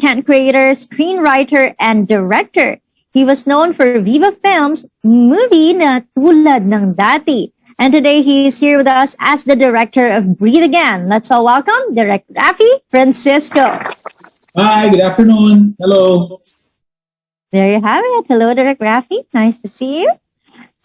content creator, screenwriter, and director. He was known for Viva Films' movie na Tulad ng Dati. And today he is here with us as the director of Breathe Again. Let's all welcome Direct Rafi Francisco. Hi, good afternoon. Hello. There you have it. Hello, Direct Rafi. Nice to see you.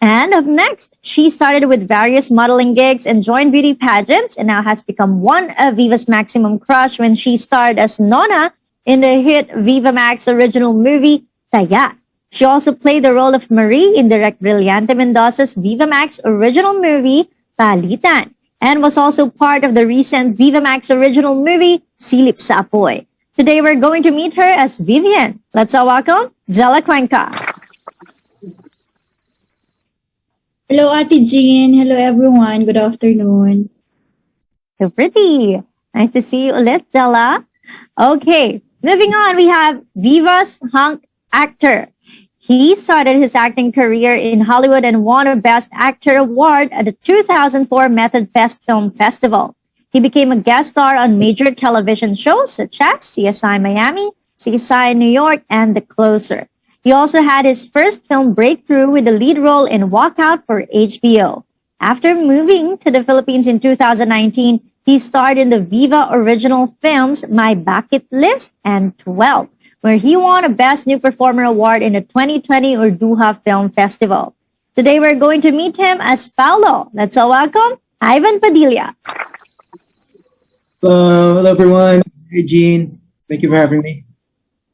And up next, she started with various modeling gigs and joined beauty pageants and now has become one of Viva's maximum crush when she starred as Nona in the hit Vivamax original movie, Taya. She also played the role of Marie in Direct Brillante Mendoza's Vivamax original movie, Palitan, and was also part of the recent Vivamax original movie, Silip sa Apoy. Today, we're going to meet her as Vivien. Let's all welcome Jela Cuenca. Hello, Ate Jean. Hello, everyone. Good afternoon. So pretty. Nice to see you ulit, Jela. Okay, moving on, we have Viva's hunk actor. He started his acting career in Hollywood and won a Best Actor award at the 2004 Method Fest Film Festival. He became a guest star on major television shows such as CSI Miami, CSI New York, and The Closer. He also had his first film breakthrough with the lead role in Walkout for HBO. After moving to the Philippines in 2019, he starred in the Viva original films My Bucket List and 12, where he won a Best New Performer award in the 2020 Urduha Film Festival. Today, we're going to meet him as Paulo. Let's all welcome Ivan Padilla. Hello, everyone. Hey, Jean. Thank you for having me.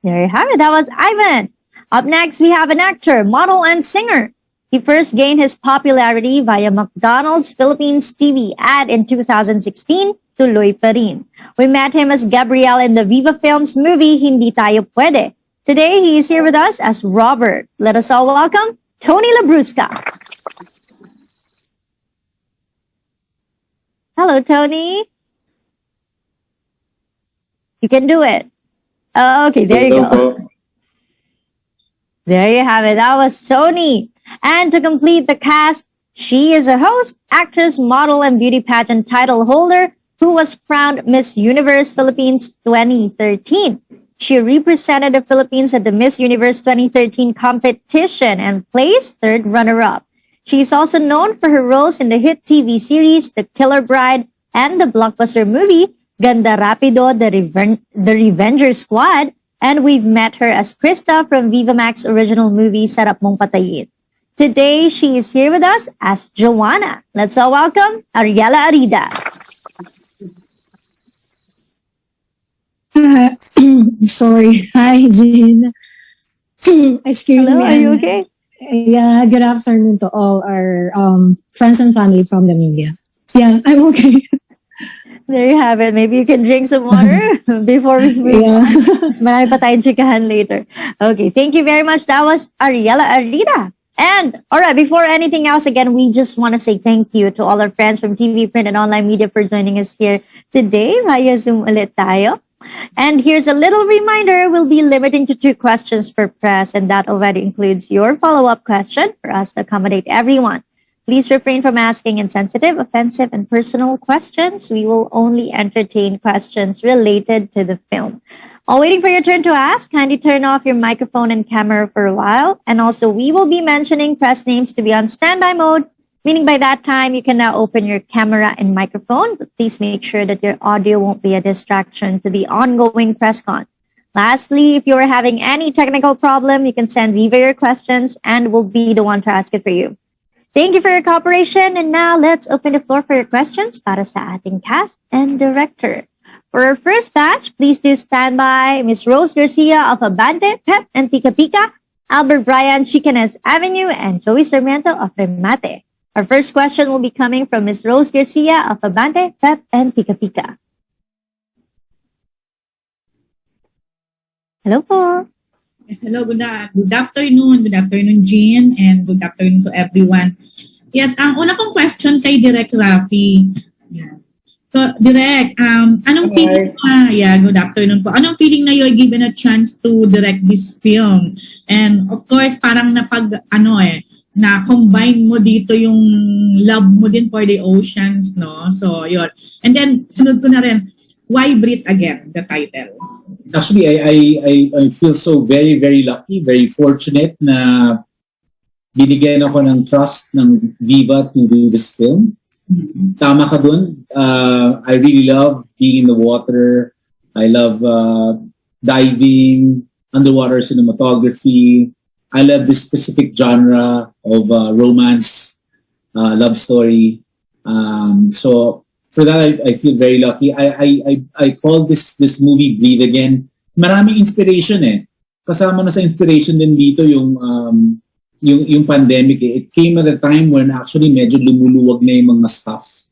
There you have it. That was Ivan. Up next, we have an actor, model, and singer. He first gained his popularity via McDonald's Philippines TV ad in 2016, Tuloy Pa Rin. We met him as Gabriel in the Viva Films movie, Hindi Tayo Pwede. Today, he is here with us as Robert. Let us all welcome Tony Labrusca. Hello, Tony. You can do it. Okay, there you go. There you have it. That was Tony. And to complete the cast, she is a host, actress, model, and beauty pageant title holder who was crowned Miss Universe Philippines 2013. She represented the Philippines at the Miss Universe 2013 competition and placed third runner-up. She is also known for her roles in the hit TV series The Killer Bride and the blockbuster movie Ganda Rapido, The Revenger Squad, and we've met her as Krista from Vivamax original movie Sarap Mong Patayin. Today, she is here with us as Joanna. Let's all welcome Ariella Arida. Sorry. Hi, Jean. Excuse Hello, me. are you okay? Yeah, good afternoon to all our friends and family from the media. Yeah, I'm okay. There you have it. Maybe you can drink some water before we move on. Mas marami pa tayong chikahan later. Okay, thank you very much. That was Ariella Arida. And, all right, before anything else, again, we just want to say thank you to all our friends from TV, print, and online media for joining us here today via Zoom ulit tayo. And here's a little reminder, we'll be limiting to 2 questions per press, and that already includes your follow-up question for us to accommodate everyone. Please refrain from asking insensitive, offensive, and personal questions. We will only entertain questions related to the film. While waiting for your turn to ask, kindly turn off your microphone and camera for a while. And also, we will be mentioning press names to be on standby mode, meaning by that time, you can now open your camera and microphone. But please make sure that your audio won't be a distraction to the ongoing press con. Lastly, if you are having any technical problem, you can send Viva your questions and we'll be the one to ask it for you. Thank you for your cooperation. And now let's open the floor for your questions para sa ating cast and director. For our first batch, please do stand by Ms. Rose Garcia of Abante, Pep and Pika Pika, Albert Bryan, Chicanes Avenue, and Joey Sarmiento of Remate. Our first question will be coming from Ms. Rose Garcia of Abante, Pep and Pika Pika. Hello po. Yes, hello, good afternoon. Good afternoon, Jean, and good afternoon to everyone. Yes, ang una kong question kay Direk Rafi. Yeah. So, Direk, anong feeling good afternoon po. Anong feeling na you're given a chance to direct this film? And of course, parang na-combine mo dito yung love mo din for the oceans, no? So, yun. And then, sunod ko na rin, Why Breathe Again, the title? Actually, I feel so very, very lucky, very fortunate na binigyan ako ng trust ng Viva to do this film. Tama ka dun. I really love being in the water. I love diving, underwater cinematography. I love this specific genre of romance, love story. So for that, I feel very lucky. I call this movie Breathe Again. Maraming inspiration eh. Kasama na sa inspiration din dito yung pandemic. It came at a time when actually medyo lumuluwag na yung mga stuff.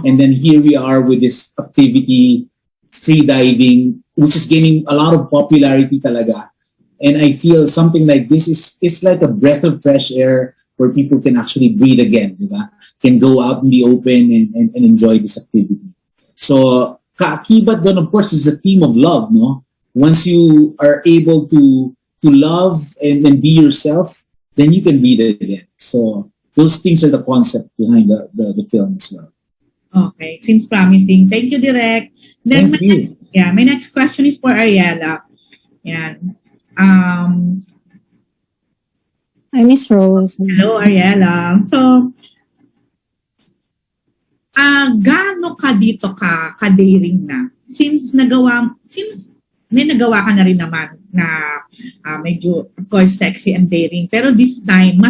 And then here we are with this activity, freediving, which is gaining a lot of popularity talaga. And I feel something like this is like a breath of fresh air where people can actually breathe again, diba? Can go out in the open and enjoy this activity. So, kaakibat doon, of course, is the theme of love, no? Once you are able to love and be yourself, then you can breathe again. So, those things are the concept behind the film as well. Okay, seems promising. Thank you, Direk. Then Thank you. my next question is for Ariella. Yan. Hi, Miss Rose. Hello, Ariella. So, gaano ka dito ka-daring na? Since may nagawa ka na rin naman na medyo, of course, sexy and daring. Pero this time,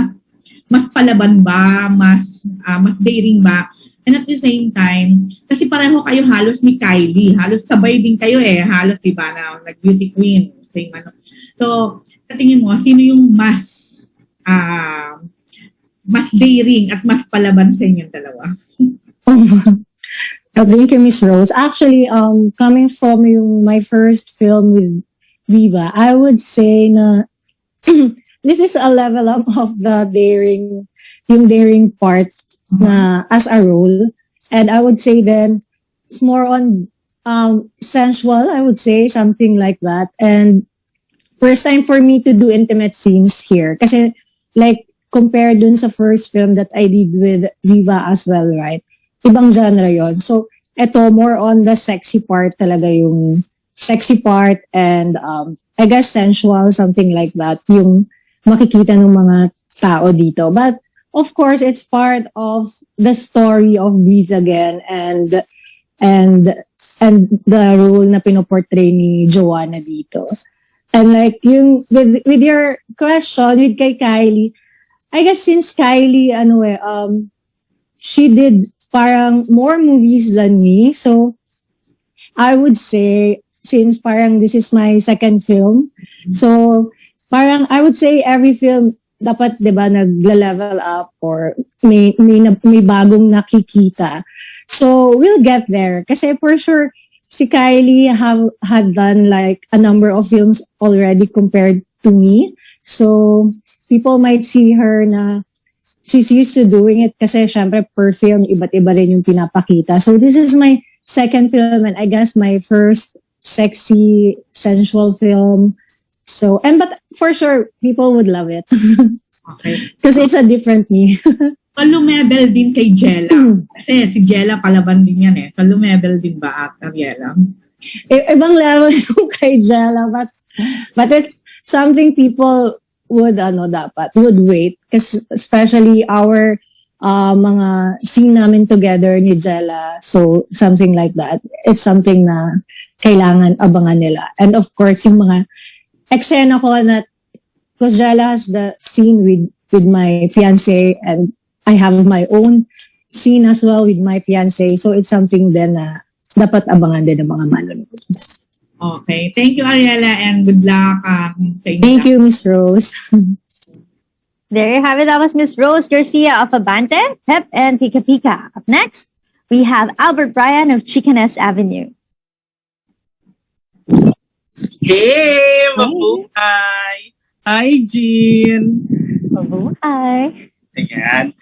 mas palaban ba? Mas daring ba? And at the same time, kasi pareho kayo halos ni Kylie. Halos sabay din kayo eh. Halos, diba, na nag-beauty queen. Same ano. So, sa tingin mo, sino yung mas daring at mas palaban sa inyong dalawa? Thank you, Miss Rose. Actually, coming from my first film with Viva, I would say na this is a level up of the yung daring part na as a role. And I would say then it's more on sensual, I would say, something like that. And first time for me to do intimate scenes here. Kasi like compared dun sa first film that I did with Viva as well, right? Ibang genre yon. So, eto more on the sexy part talaga, yung sexy part and I guess sensual, something like that, yung makikita ng mga tao dito. But of course, it's part of the story of Breathe Again and the role na pinoportray ni Joanna dito. And like yung with your question with kay Kylie, I guess since Kylie she did parang more movies than me, so I would say since parang this is my second film, so parang I would say every film dapat 'di ba nagla-level up or may bagong nakikita. So we'll get there kasi for sure si Kylie had done like a number of films already compared to me. So people might see her na she's used to doing it kasi syempre per film iba't iba rin yung pinapakita. So this is my second film and I guess my first sexy sensual film. So but for sure people would love it. Okay. Because it's a different me. Lumebel din kay Jela. Kasi si Jela kalaban din yan eh. So lumebel din ba Ariella? Ibang level yung kay Jela, but it's something people would wait kasi especially our mga scene namin together ni Jela, so something like that, it's something na kailangan abangan nila. And of course yung mga eksena ko na because Jela has the scene with my fiancé and I have my own scene as well with my fiancé, so it's something then na dapat abangan din ng mga manonood. Okay. Thank you, Ariella, and good luck sa inyo. Thank you, Miss Rose. There you have it. That was Miss Rose Garcia of Abante, Pep, and Pika Pika. Up next, we have Albert Bryan of Chicaness Avenue. Hey, mabuhay! Hi, Jean! Mabuhay. Ayan.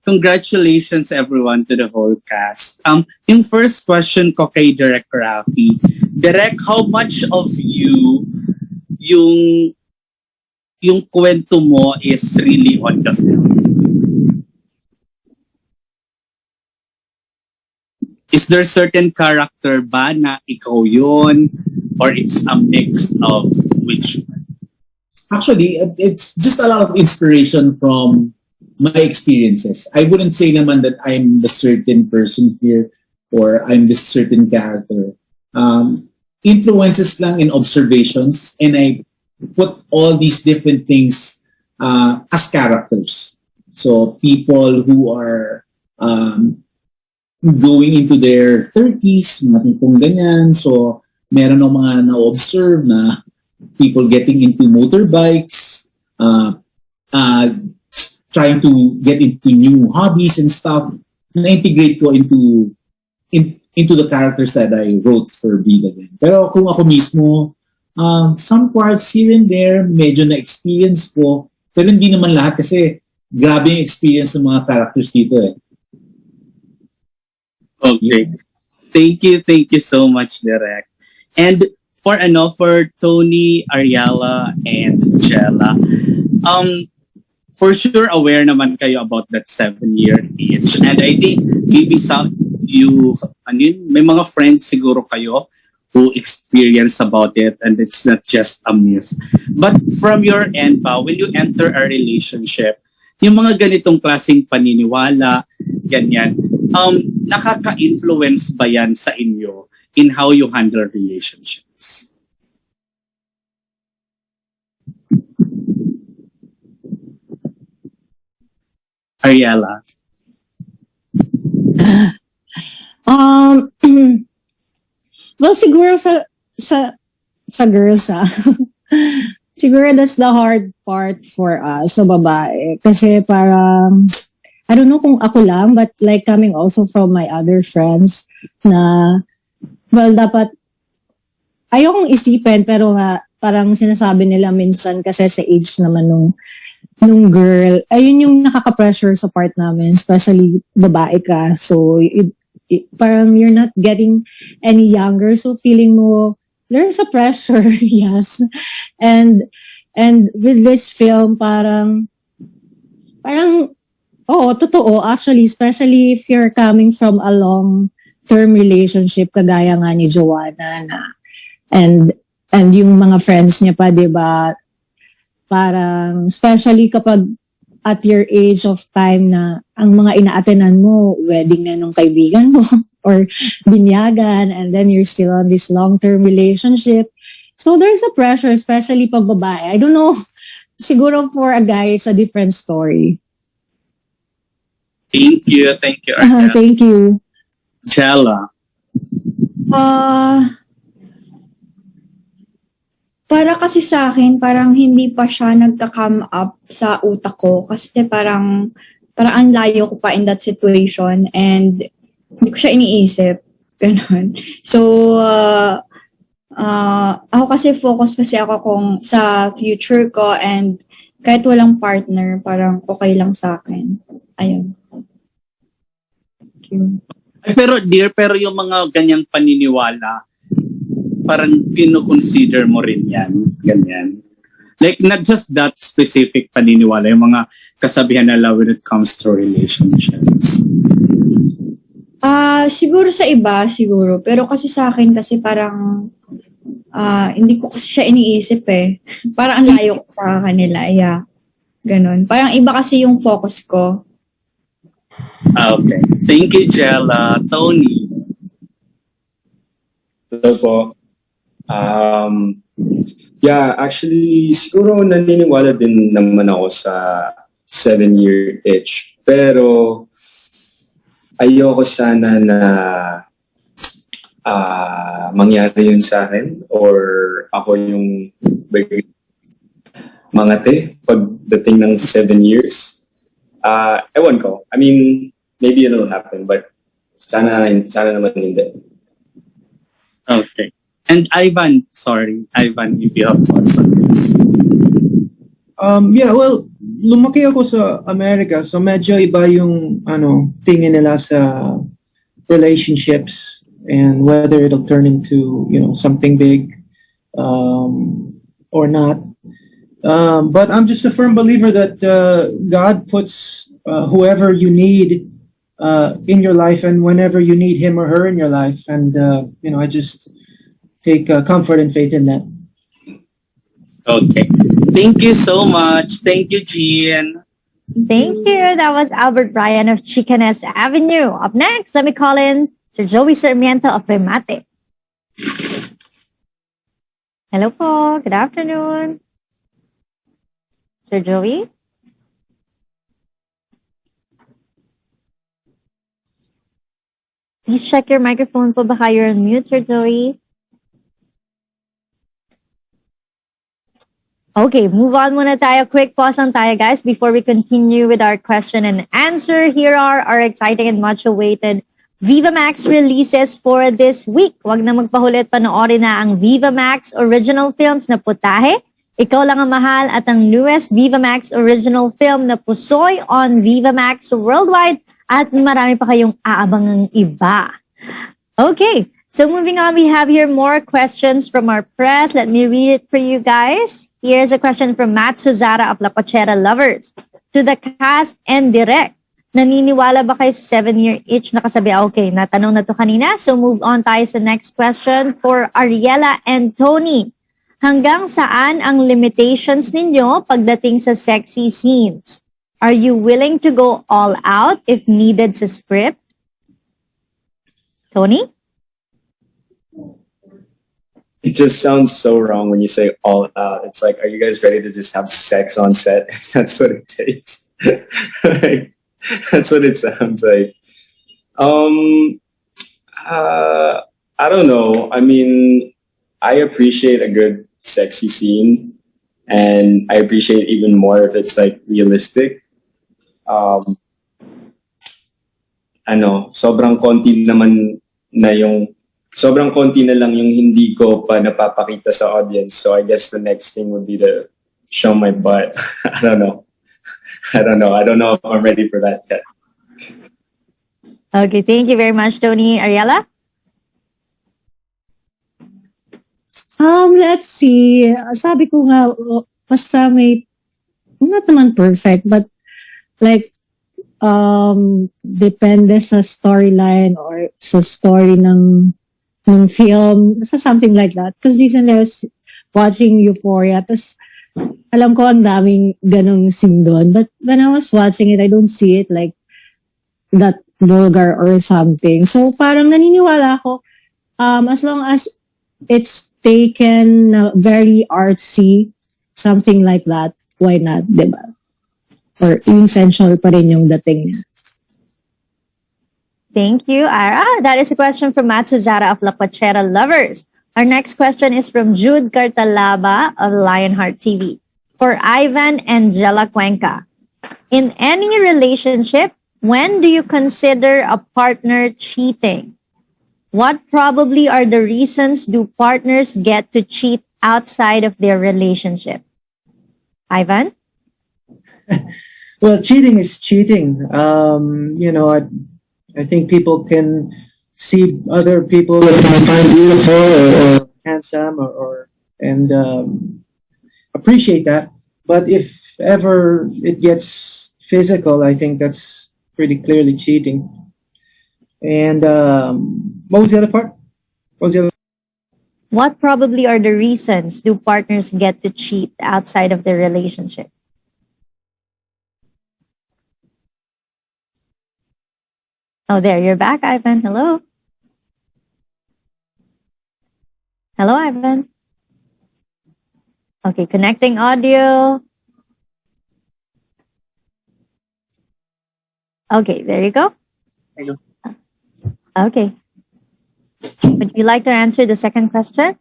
Congratulations everyone to the whole cast. Yung first question ko kay Direk Rafi. Direk, how much of you yung kwento mo is really on the film? Is there certain character ba na ikaw yun? Or it's a mix of which one? Actually, it's just a lot of inspiration from my experiences. I wouldn't say naman that I'm the certain person here or I'm this certain character. Influences lang in observations, and I put all these different things as characters. So people who are going into their 30s, mga tipong ganyan. So meron ng mga na-observe na people getting into motorbikes, trying to get into new hobbies and stuff. Na-integrate ko into the characters that I wrote for Vida din. Pero kung ako mismo, some parts here and there, medyo na-experience ko. Pero hindi naman lahat kasi grabe yung experience ng mga characters dito eh. Okay. Thank you so much, Direk. And for Tony, Ariella, and Jela, for sure aware naman kayo about that 7-year age. And I think maybe may mga friends siguro kayo who experience about it, and it's not just a myth. But from your end pa, when you enter a relationship, yung mga ganitong klaseng paniniwala, ganyan, nakaka-influence ba yan sa inyo in how you handle relationships? Ariella? Well, siguro sa girls, siguro that's the hard part for us, sa babae. Kasi parang, I don't know kung ako lang, but like coming also from my other friends na, well, dapat, ayokong isipin, pero nga, parang sinasabi nila minsan kasi sa age naman nung girl, ayun yung nakaka-pressure sa part namin, especially babae ka. So, parang you're not getting any younger, so feeling mo, there's a pressure, yes. And with this film, parang, totoo, actually, especially if you're coming from a long-term relationship, kagaya nga ni Joanna na, and yung mga friends niya pa, di ba? Parang, especially kapag at your age of time na ang mga ina-attenan mo, wedding na nung kaibigan mo, or binyagan, and then you're still on this long-term relationship. So there's a pressure, especially pag babae. I don't know, siguro for a guy, it's a different story. Thank you, Ariella. Thank you. Jela? Para kasi sa akin, parang hindi pa siya nagka-come up sa utak ko kasi parang ang layo ko pa in that situation and hindi ko siya iniisip. Ganun. So, ako kasi focus kasi ako kung sa future ko and kahit walang partner, parang okay lang sa akin. Ayun. Thank you. Pero yung mga ganyang paniniwala, parang kino-consider mo rin yan, ganyan. Like, not just that specific paniniwala, yung mga kasabihan nila when it comes to relationships. Siguro sa iba, siguro. Pero kasi sa akin, kasi parang, hindi ko kasi siya iniisip eh. Parang ang layo ko sa kanila, yeah. Ganon. Parang iba kasi yung focus ko. Okay. Thank you, Jela. Tony? Hello po. Yeah, actually, siguro naniniwala din naman ako sa 7-year itch. Pero, ayoko sana na mangyari yun sa akin or ako yung mangate pagdating ng 7 years. Ewan ko. I mean, maybe it'll happen, but sana naman hindi. Okay. And Ivan, if you have thoughts on this. Yeah, well, lumaki ako sa Amerika, so medyo iba yung tingin nila sa relationships and whether it'll turn into, something big or not. But I'm just a firm believer that God puts whoever you need in your life and whenever you need him or her in your life. And, I just take comfort and faith in that. Okay. Thank you so much. Thank you, Gian. Thank you. That was Albert Bryan of Chicaness Avenue. Up next, let me call in Sir Joey Sarmiento of Remate. Hello po. Good afternoon. Sir Joey? Please check your microphone po. Baka you're on mute, Sir Joey. Okay, move on muna tayo. Quick pause lang tayo, guys, before we continue with our question and answer. Here are our exciting and much awaited Vivamax releases for this week. Huwag na magpahulit, panoorin na ang Vivamax original films na Putahe, Ikaw Lang Ang Mahal, at ang newest Vivamax original film na Pusoy on Vivamax Worldwide, at marami pa kayong aabangang iba. Okay, so moving on, we have here more questions from our press. Let me read it for you guys. Here's a question from Matt Suzara of La Pachera Lovers. To the cast and direct, naniniwala ba kayo sa 7-year itch na kasabi? Okay, natanong na to kanina. So move on tayo sa next question for Ariella and Tony. Hanggang saan ang limitations ninyo pagdating sa sexy scenes? Are you willing to go all out if needed sa script? Tony? It just sounds so wrong when you say all out. It's like, are you guys ready to just have sex on set? That's what it takes. Like, that's what it sounds like. I don't know. I mean, I appreciate a good sexy scene, and I appreciate even more if it's like realistic. Sobrang konti na lang yung hindi ko pa napapakita sa audience. So I guess the next thing would be to show my butt. I don't know. I don't know if I'm ready for that yet. Okay, thank you very much, Tony. Ariella? Let's see. Sabi ko nga, basta may, not naman perfect, but like, depende sa storyline or sa story ng film, something like that. Because recently I was watching Euphoria, tapos alam ko ang daming ganong scene doon. But when I was watching it, I don't see it like that vulgar or something. So parang naniniwala ako, as long as it's taken very artsy, something like that, why not, diba? Or yung sensual pa rin yung dating niya. Thank you, Ara. That is a question from Matsuzara of La Pachera Lovers. Our next question is from Jude Cartalaba of Lionheart TV. For Ivan and Jela Cuenca, in any relationship, when do you consider a partner cheating? What probably are the reasons do partners get to cheat outside of their relationship? Ivan? Well, cheating is cheating. I think people can see other people that they find beautiful or handsome and appreciate that. But if ever it gets physical, I think that's pretty clearly cheating. And what was the other part? What probably are the reasons do partners get to cheat outside of their relationship? Oh, there, you're back, Ivan. Hello. Hello, Ivan. Okay, connecting audio. Okay, there you go. Okay. Would you like to answer the second question?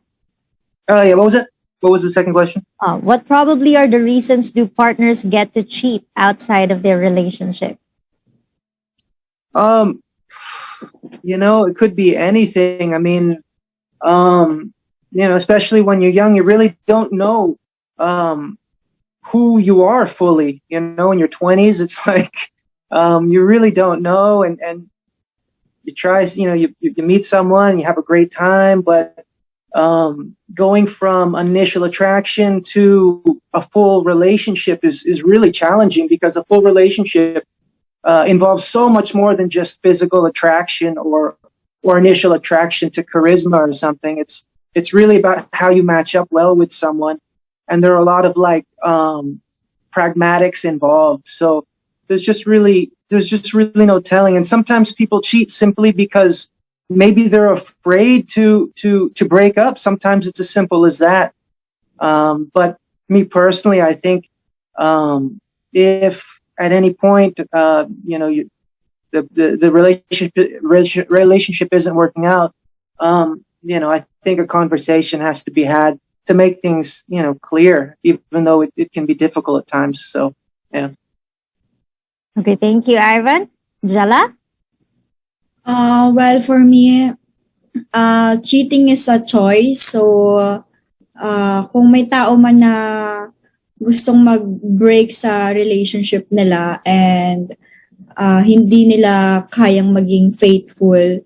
Yeah, what was it? What was the second question? What probably are the reasons do partners get to cheat outside of their relationship? It could be anything. I mean, especially when you're young, you really don't know who you are fully. In your 20s, it's like you really don't know, and you try. You meet someone, you have a great time, but going from initial attraction to a full relationship is really challenging, because a full relationship involves so much more than just physical attraction or initial attraction to charisma or something. It's really about how you match up well with someone, and there are a lot of like pragmatics involved. So there's just really no telling. And sometimes people cheat simply because maybe they're afraid to break up. Sometimes it's as simple as that. But me personally, I think if at any point the relationship isn't working out, I think a conversation has to be had to make things clear, even though it can be difficult at times. So yeah. Okay, thank you, Ivan. Jela? Well, for me, cheating is a choice. So, kung may tao man na gustong mag-break sa relationship nila and hindi nila kayang maging faithful,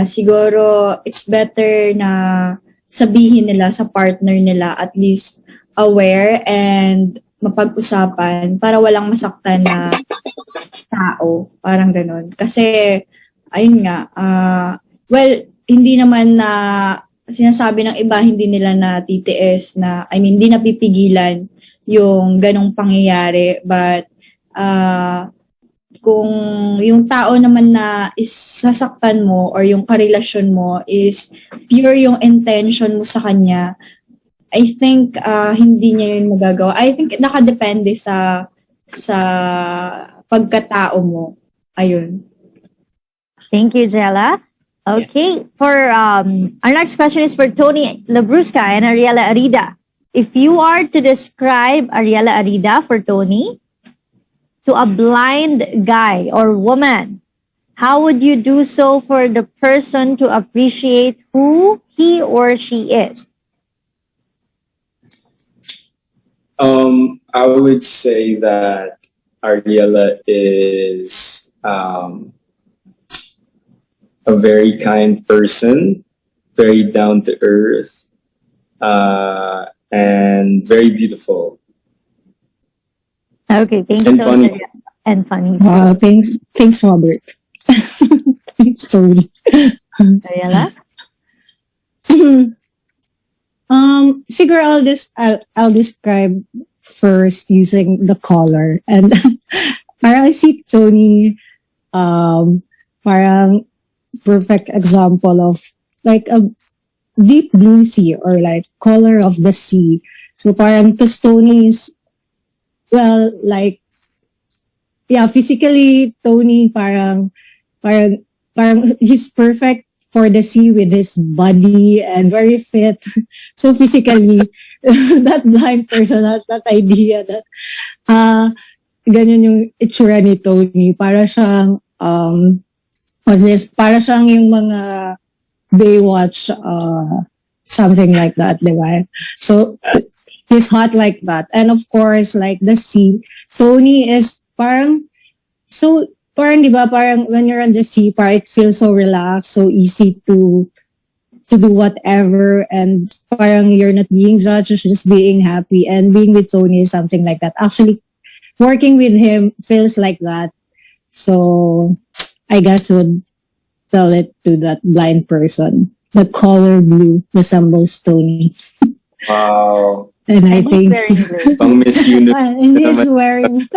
siguro it's better na sabihin nila sa partner nila, at least aware and mapag-usapan para walang masaktan na tao. Parang ganun. Kasi, ayun nga, well, hindi naman na sinasabi ng iba, hindi nila natitiis na, hindi napipigilan yung ganong pangyayari. But, kung yung tao naman na is sasaktan mo or yung karelasyon mo is pure yung intention mo sa kanya, I think hindi niya yun magagawa. I think nakadepende sa pagkatao mo. Ayun. Thank you, Jela. Okay, for our next question is for Tony Labrusca and Ariella Arida. If you are to describe Ariella Arida for Tony to a blind guy or woman, how would you do so for the person to appreciate who he or she is? I would say that Ariella is a very kind person, very down to earth, and very beautiful. Okay, thank you. And funny. And funny. Wow, thanks, Robert. Thanks, Tony. Ariella? Siguro I'll describe first using the color, and parang I see Tony, parang perfect example of like a deep blue sea or like color of the sea. So parang cause Tony is, well, like, yeah, physically Tony parang he's perfect for the sea with his body and very fit. So physically, that blind person has that idea that ganyan yung itsura ni Tony. Para siyang para siyang yung mga Baywatch, something like that, di ba? So he's hot like that. And of course, like the sea, Tony is parang di ba, parang when you're on the sea, parang it feels so relaxed, so easy to do whatever, and parang you're not being judged, you're just being happy. And being with Tony is something like that. Actually, working with him feels like that. So I guess would tell it to that blind person. The color blue resembles Tony. Wow. And I think Pang Miss Universe. and he's wearing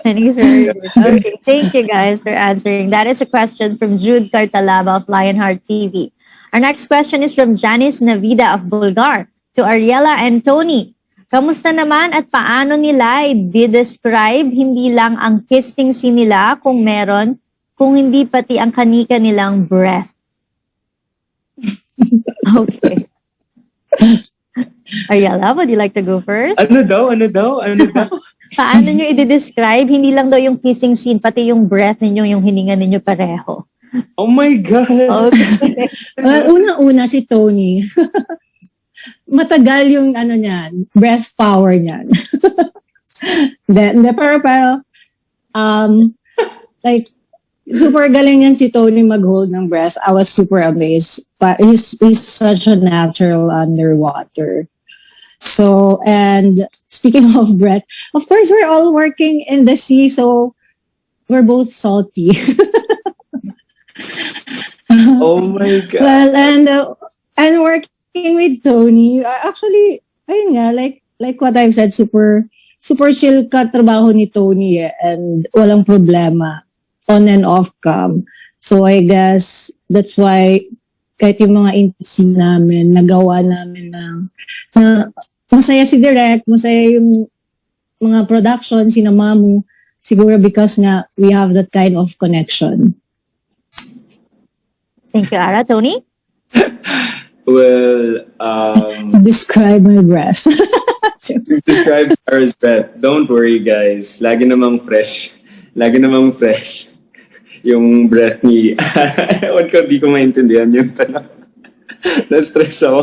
And he's very good. Okay, thank you guys for answering. That is a question from Jude Cartalaba of Lionheart TV. Our next question is from Janice Navida of Bulgar to Ariella and Tony. Kamusta naman at paano nila i-describe hindi lang ang kissing scene nila kung meron, kung hindi pati ang kanika nilang breath? Okay. Ariella, would you like to go first? Ano daw? Paano nyo i-describe? Hindi lang daw yung kissing scene, pati yung breath ninyo, yung hininga ninyo pareho. Oh my God! Okay. unang-una si Tony. Matagal yung niyan, breath power niyan. Pero like super galing yan si Tony mag-hold ng breath. I was super amazed. But he's such a natural underwater. So, and speaking of breath, of course we're all working in the sea, so we're both salty. Oh my God. Well, and working with Tony, actually, ayun nga, like what I've said, super chill ka trabaho ni Tony and walang problema on and off cam. So I guess that's why kahit yung mga intimacy namin, nagawa namin na masaya si Direk, masaya yung mga production, si Mamu, siguro because nga we have that kind of connection. Thank you, Ara. Tony? Well, Describe my breast. describe Sarah's breath. Don't worry, guys. Lagi namang fresh. Lagi namang fresh. Yung breath ni... Ewan ko, di ko maintindihan yung tanong. Na-stress ako.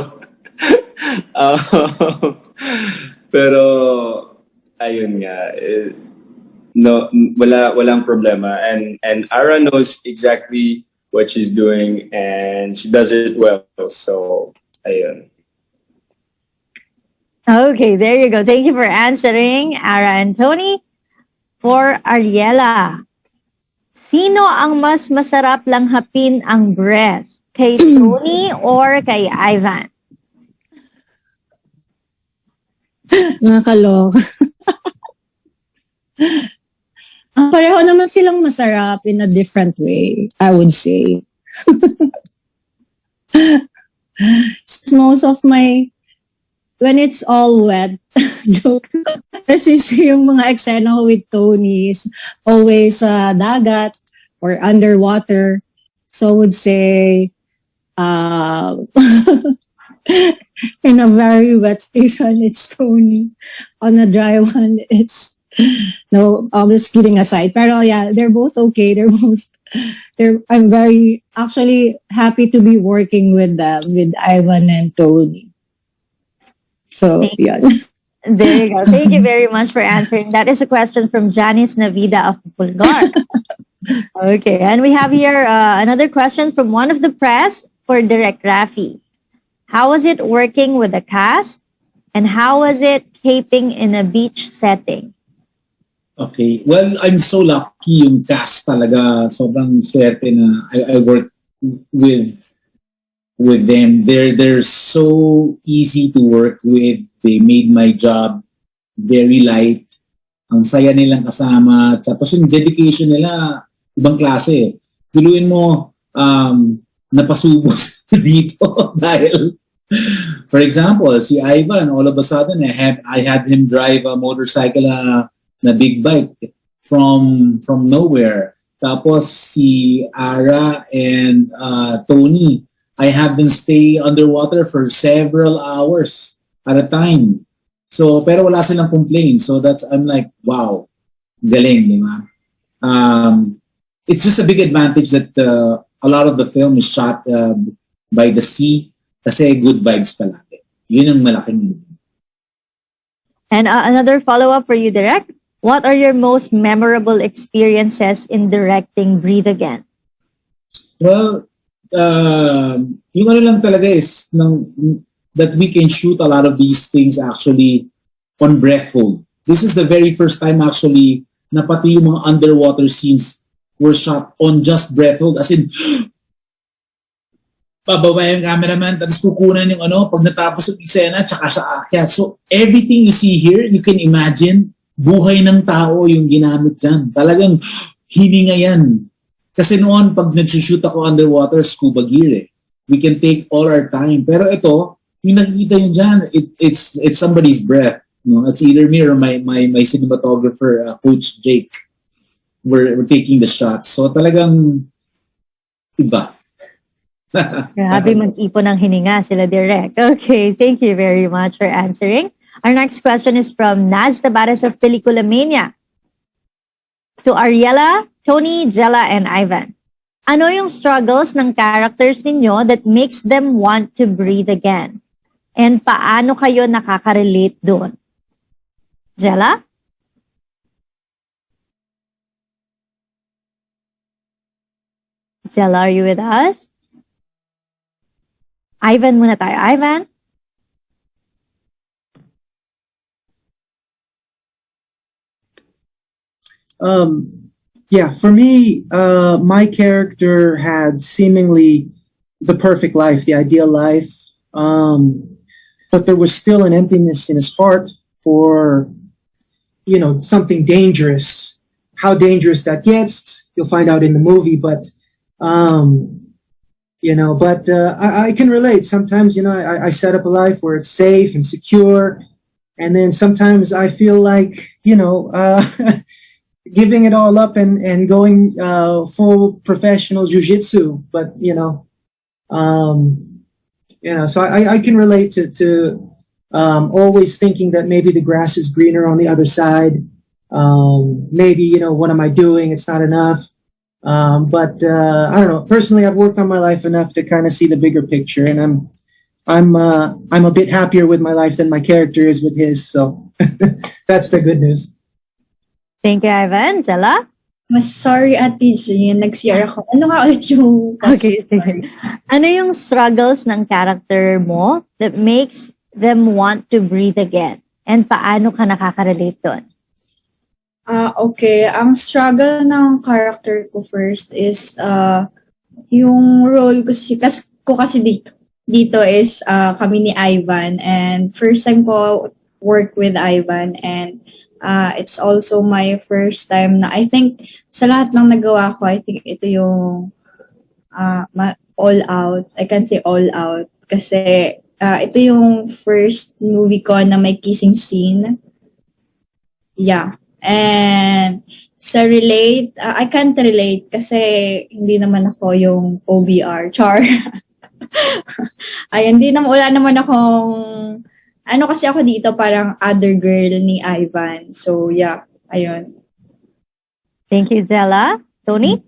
Pero, ayun nga. No, walang problema. And Ara knows exactly what she's doing and she does it well. So, ayun. Okay, there you go. Thank you for answering, Ara and Tony. For Ariella, sino ang mas masarap lang hapin ang breath? Kay Tony or kay Ivan? Nakakalok. Pareho naman silang masarap in a different way, I would say. Most of my, when it's all wet, joke. Kasi yung mga eksena ko with Tony is always dagat or underwater. So I would say, in a very wet station, it's Tony. On a dry one, it's no. I'm just kidding aside. Pero yeah, they're both okay. I'm very actually happy to be working with them, with Ivan and Tony. So yeah. There you go. Thank you very much for answering. That is a question from Janice Navida of Pulgar. Okay, and we have here another question from one of the press for Direct Rafi. How was it working with the cast? And how was it taping in a beach setting? Okay. Well, I'm so lucky yung cast talaga. Sobrang swerte na I work with them. They're so easy to work with. They made my job very light. Ang saya nilang kasama. Tapos yung dedication nila, ibang klase. Piluin mo, napasubos dito dahil, for example, si Ivan, all of a sudden, I had him drive a motorcycle na big bike from nowhere. Tapos si Ara and Tony, I had them stay underwater for several hours at a time. So, pero wala silang complaint. So I'm like, wow, galing, di ba? It's just a big advantage that a lot of the film is shot by the sea kasi good vibes palagi. Yun ang malaking. And another follow-up for you, Direk. What are your most memorable experiences in directing Breathe Again? Well, yung ano lang talaga is that we can shoot a lot of these things actually on breath hold. This is the very first time actually na pati yung mga underwater scenes were shot on just breath hold. As in, pababa yung cameraman, tapos kukunan yung pag natapos yung eksena, tsaka siya aakyat. So, everything you see here, you can imagine, buhay ng tao yung ginamit dyan. Talagang hininga yan. Kasi noon, pag nag-shoot ako underwater, scuba gear eh. We can take all our time. Pero ito, yung nakikita yun dyan, it's somebody's breath. No? It's either me or my cinematographer, Coach Jake. We're taking the shots. So talagang iba. Grabe mag-ipon ng hininga sila Direk. Okay, thank you very much for answering. Our next question is from Naz Tabares of Pelicula Mania. To Ariella, Tony, Jela, and Ivan. Ano yung struggles ng characters ninyo that makes them want to breathe again? And paano kayo nakaka-relate doon? Jela? Jela, are you with us? Ivan muna tayo. Ivan? yeah, for me, my character had seemingly the perfect life, the ideal life. But there was still an emptiness in his heart for, something dangerous. How dangerous that gets, you'll find out in the movie. But, I can relate. Sometimes, I set up a life where it's safe and secure. And then sometimes I feel like, giving it all up and going full professional jujitsu. But, so I can relate to always thinking that maybe the grass is greener on the other side. Maybe, what am I doing? It's not enough. But I don't know. Personally, I've worked on my life enough to kind of see the bigger picture, and I'm a bit happier with my life than my character is with his. So that's the good news. Thank you, Ivan. Jela? Mas sorry, Ate Jean. Nag-CR ako. Ano nga ulit yung Okay, sige. Ano yung struggles ng character mo that makes them want to breathe again? And paano ka nakaka-relate doon? Okay. Ang struggle ng character ko first is yung role ko kasi dito is kami ni Ivan, and first time ko work with Ivan, and it's also my first time na I think sa lahat ng nagawa ko, I think ito yung all out. I can say all out kasi ito yung first movie ko na may kissing scene. Yeah. And sa relate, I can't relate kasi hindi naman ako yung OBR. Char. Ay, wala naman akong, kasi ako dito parang other girl ni Ivan. So, yeah. Ayun. Thank you, Jela. Tony?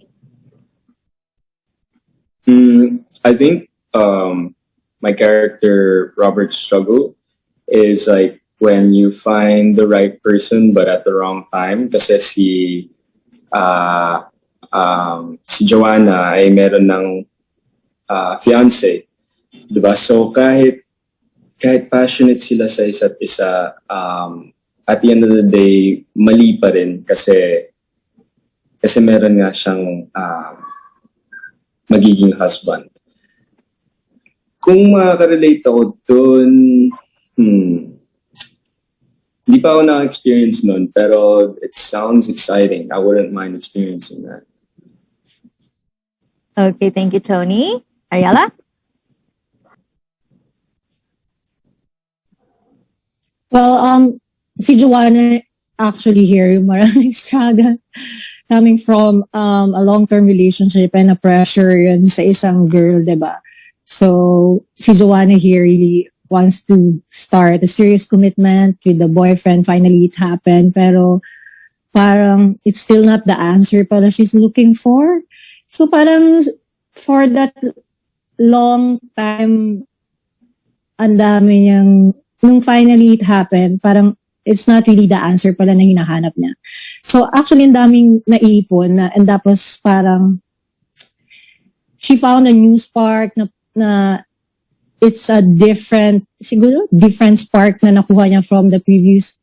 I think my character Robert's struggle is like when you find the right person but at the wrong time. Kasi si Joanna ay meron ng fiance, diba? So kahit passionate sila sa isa't isa, at the end of the day, mali pa rin kasi meron nga siyang magiging husband. Kung makaka-relate ako dun, hindi pa ako na-experience nun, pero it sounds exciting. I wouldn't mind experiencing that. Okay, thank you, Tony. Ariella? Well, si Joanna actually here, yung maraming struggle coming from a long-term relationship and a pressure yun sa isang girl, diba? So, si Joanna here really wants to start a serious commitment with the boyfriend. Finally, it happened. Pero parang it's still not the answer pala she's looking for. So parang for that long time, ang dami niyang, nung finally it happened, parang it's not really the answer pala na hinahanap niya. So actually, ang daming naipon na, and tapos parang she found a new spark na it's a different spark na nakuha niya from the previous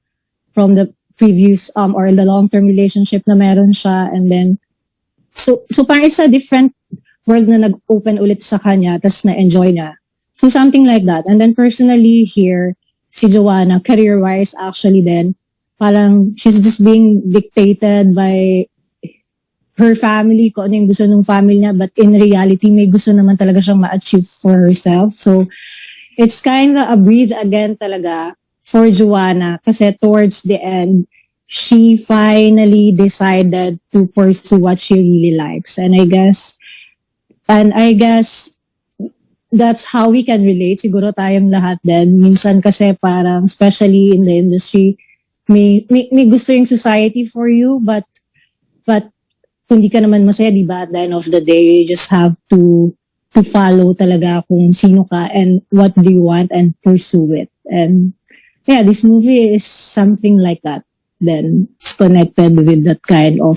or the long-term relationship na meron siya, and then so parang it's a different world na nag-open ulit sa kanya, tas na-enjoy niya. So something like that. And then personally here, si Joanna, career-wise actually then, parang she's just being dictated by her family, kung ano yung gusto ng family niya, but in reality, may gusto naman talaga siyang ma-achieve for herself. So, it's kind of a breathe again talaga for Joanna, kasi towards the end, she finally decided to pursue what she really likes. And I guess that's how we can relate. Siguro tayong lahat din. Minsan kasi parang, especially in the industry, may gusto yung society for you, but kung di ka naman masaya, di ba, at the end of the day, you just have to follow talaga kung sino ka and what do you want and pursue it. And yeah, this movie is something like that. Then it's connected with that kind of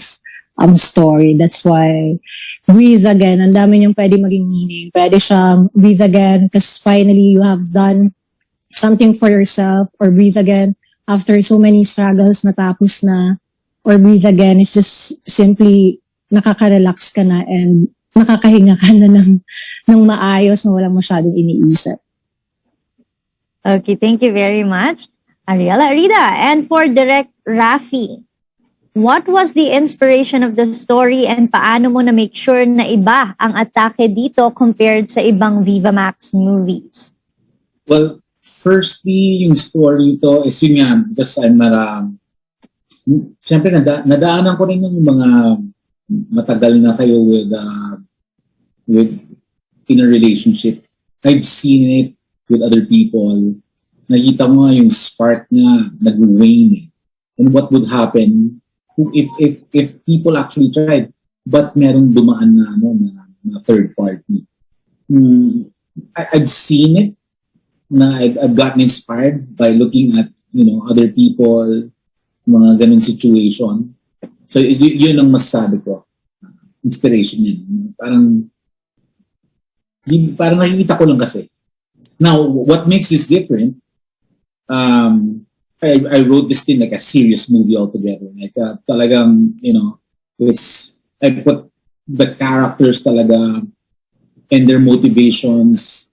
story. That's why breathe again. Ang dami niyong pwede maging meaning. Pwede siyang breathe again because finally you have done something for yourself, or breathe again after so many struggles, natapos na. or breathe again is just simply nakaka-relax ka na and nakakahinga ka na ng maayos na walang masyadong iniisip. Okay, thank you very much, Ariella Arida. And for Direct Rafi, what was the inspiration of the story and paano mo na make sure na iba ang atake dito compared sa ibang Vivamax movies? Well, firstly, yung story ito is yun nga, because I'm siyempre nadaanan ko rin ng mga matagal na kayo with in a relationship. I've seen it with other people. Nakita mo nga yung spark na nag-wane. And what would happen if people actually tried but merong dumaan na third party. I've seen it na I've gotten inspired by looking at other people, mga ganung situation. So yun ang masasabi ko. Inspiration yun. Parang nakikita ko lang kasi. Now, what makes this different? I wrote this thing like a serious movie altogether. Like talagang, I put the characters talaga and their motivations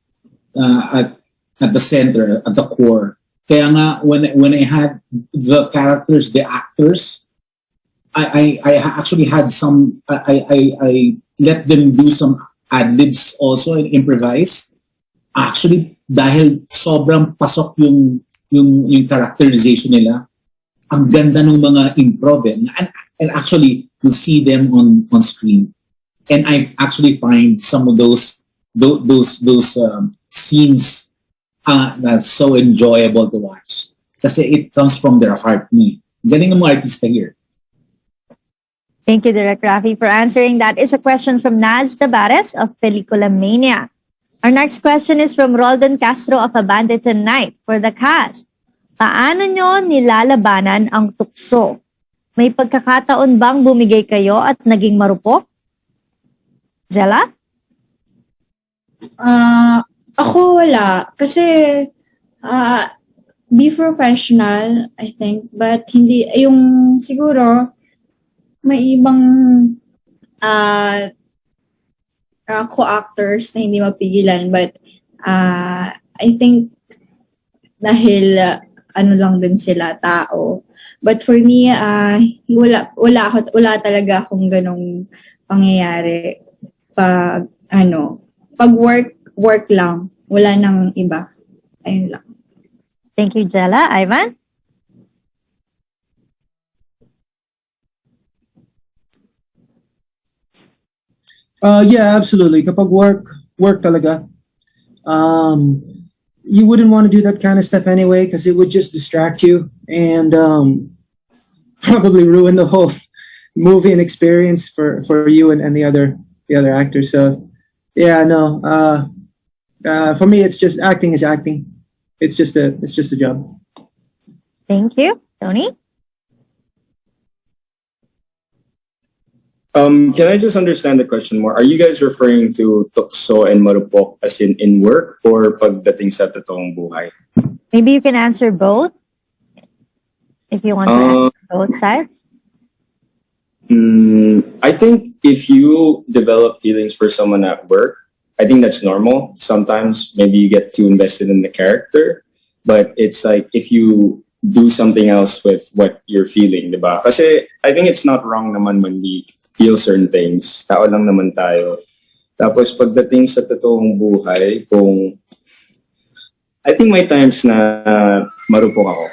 at the center, at the core. Kaya nga, when I had the characters, the actors, I actually had I let them do some ad-libs also and improvise. Actually, dahil sobrang pasok yung characterization nila, ang ganda ng mga improv and actually you'll see them on screen, and I actually find some of those scenes that's so enjoyable to watch kasi it comes from their heart. Galing ng mga artista here. Thank you, Direct Rafi, for answering. That is a question from Naz Tabares of Pelicula Mania. Our next question is from Roldan Castro of A Bandit Tonight. For the cast, paano nyo nilalabanan ang tukso? May pagkakataon bang bumigay kayo at naging marupok? Jela? Ako wala. Kasi, be professional, I think. But hindi, yung siguro, may ibang co-actors na hindi mapigilan. But, I think, dahil, lang din sila, tao. But for me, wala talaga akong ganong pangyayari. Pag work lang. Wala nang iba. Ayun lang. Thank you, Jela. Ivan? Yeah, absolutely. Kapag work talaga. You wouldn't want to do that kind of stuff anyway because it would just distract you and probably ruin the whole movie and experience for you and the other actors. So yeah, no. For me, it's just acting is acting. It's just a job. Thank you. Tony? Can I just understand the question more? Are you guys referring to tukso and marupok as in work or pagdating sa totoong buhay? Maybe you can answer both. If you want to answer both sides. I think if you develop feelings for someone at work, I think that's normal. Sometimes maybe you get too invested in the character, but it's like if you do something else with what you're feeling, diba? Kasi I think it's not wrong naman when we feel certain things. Tao lang naman tayo. Tapos pagdating sa totoong buhay, I think may times na marupok ako.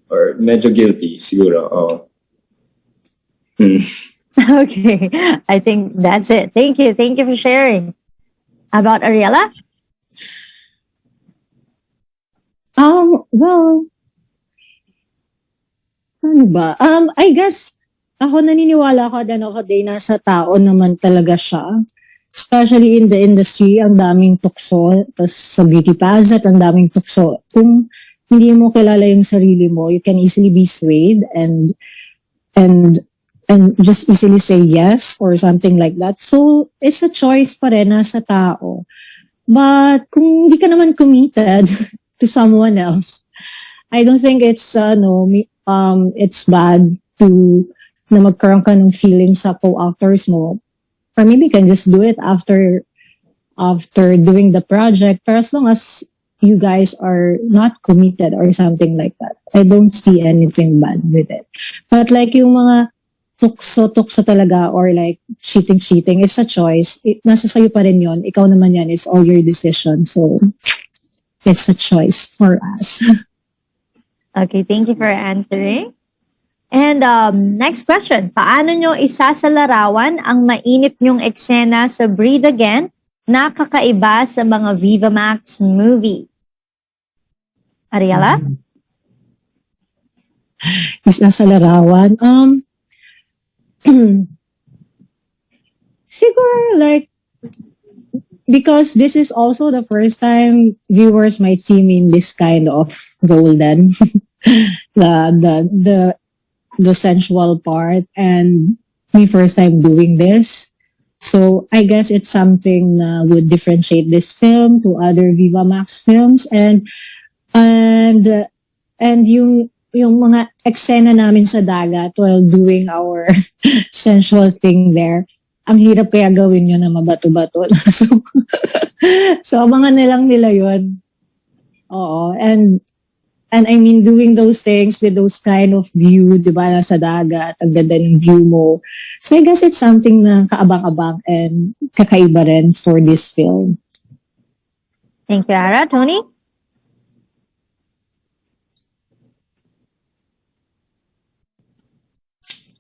Or medyo guilty, siguro. Oh. Okay. I think that's it. Thank you. Thank you for sharing. About Ariella? Well, ano ba? I guess, ako naniniwala ako din nasa tao naman talaga siya. Especially in the industry, ang daming tukso. Tapos sa beauty pageant, ang daming tukso. Kung hindi mo kilala yung sarili mo, you can easily be swayed and just easily say yes or something like that. So, it's a choice pa rin nasa tao. But kung hindi ka naman committed to someone else, I don't think it's it's bad to na magkaroon ka ng feeling sa co-actors mo. Or maybe you can just do it after doing the project. But as long as you guys are not committed or something like that, I don't see anything bad with it. But like yung mga tukso talaga or like cheating, it's a choice. Nasa sayo pa rin yun. Ikaw naman yan. It's all your decision. So, it's a choice for us. Okay, thank you for answering. And next question. Paano nyo isasalarawan ang mainit nyong eksena sa Breathe Again na kakaiba sa mga Vivamax movie? Ariella? Isasalarawan? Siguro like, because this is also the first time viewers might see me in this kind of role then. the sensual part and me first time doing this. So I guess it's something na would differentiate this film to other Vivamax films and yung mga eksena namin sa dagat while doing our sensual thing there. Ang hirap kaya gawin yun na mabato-bato. So abangan na lang nila yun. Oo. And I mean, doing those things with those kind of view, di ba, nasa dagat, ang ganda ng view mo. So I guess it's something na kaabang-abang and kakaiba rin for this film. Thank you, Ara. Tony?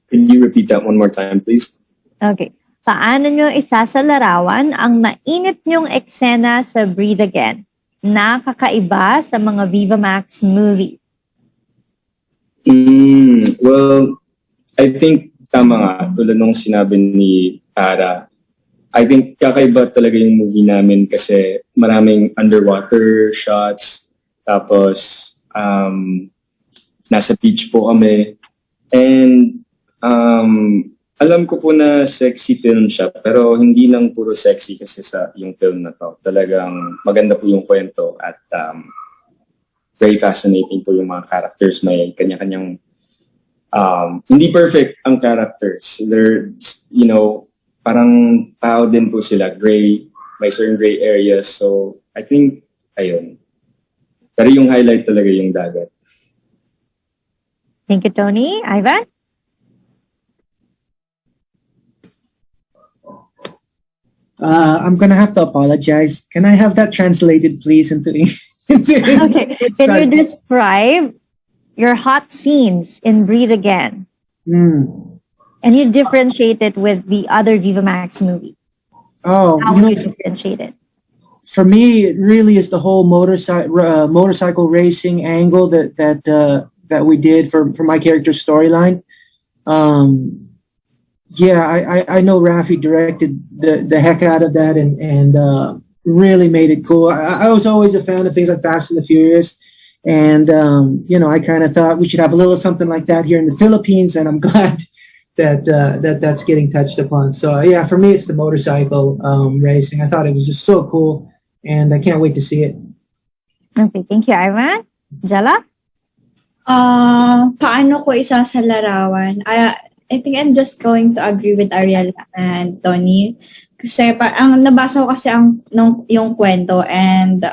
Can you repeat that one more time, please? Okay. Paano nyo isasalarawan ang mainit nyong eksena sa Breathe Again na kakaiba sa mga Vivamax movie? Well, I think tama nga, tulad nung sinabi ni Ara. I think kakaiba talaga yung movie namin kasi maraming underwater shots, tapos nasa beach po kami. And alam ko po na sexy film siya, pero hindi lang puro sexy kasi sa yung film na to. Talagang maganda po yung kwento at very fascinating po yung mga characters. May kanya-kanyang hindi perfect ang characters. They're, parang tao din po sila. Gray, may certain gray areas. So, I think, ayun. Pero yung highlight talaga yung dagat. Thank you, Tony. Ivan? I'm gonna have to apologize. Can I have that translated, please, into Okay. Can you describe your hot scenes in Breathe Again? And you differentiate it with the other Vivamax movie. Oh, How would you differentiate it? For me, it really is the whole motorcycle racing angle that we did for my character's storyline. I know Rafi directed the heck out of that and really made it cool. I was always a fan of things like Fast and the Furious. And, I kind of thought we should have a little something like that here in the Philippines. And I'm glad that's getting touched upon. So, for me, it's the motorcycle racing. I thought it was just so cool. And I can't wait to see it. Okay, thank you, Ivan. Jela? Paano ko isasalarawan? I think I'm just going to agree with Ariella and Tony. Kasi ang nabasa ko kasi yung kwento and